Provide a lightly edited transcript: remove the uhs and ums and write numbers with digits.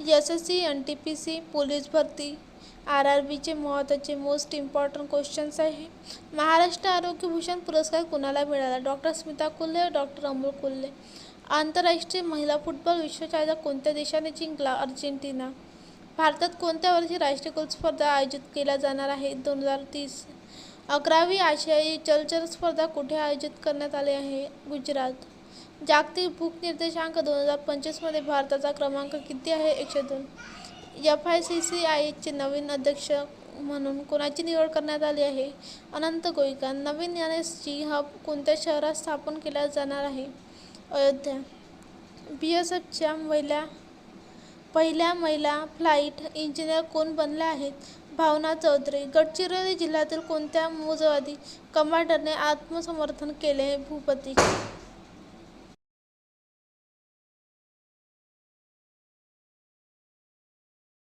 SSC, NTPC, police भरती, RRBचे महत्त्वाचे most important questions आहे. महाराष्ट्र आरोग्य भूषण पुरस्कार कुणाला मिळाला? Doctor Smita Kulle, doctor Amol Kulle. आंतरराष्ट्रीय महिला फुटबॉल विश्वचषक कोणत्या देशाने जिंकला? अर्जेंटिना. भारतात कोणत्या वर्षी राष्ट्रीय स्पर्धा आयोजित केल्या जाणार आहेत? 2030. 11वी आशियाई जलचर स्पर्धा कुठे आयोजित करण्यात आली आहे? गुजरात. जागतिक भूक निर्देशांक 2025 मध्ये भारताचा क्रमांक किती आहे? 102. FICCIचे नवीन अध्यक्ष म्हणून कोणाची निवड करण्यात आली आहे? अनंत गोयका. नवीन NSG हब कोणत्या शहरात स्थापन केला जाणार आहे? अयोध्या. BSFच्या पहिल्या महिला फ्लाईट इंजिनियर कोण बनल्या आहेत? भावना चौधरी. गडचिरोली जिल्ह्यातील कोणत्या मौजवादी कमांडरने आत्मसमर्थन केले? भूपती.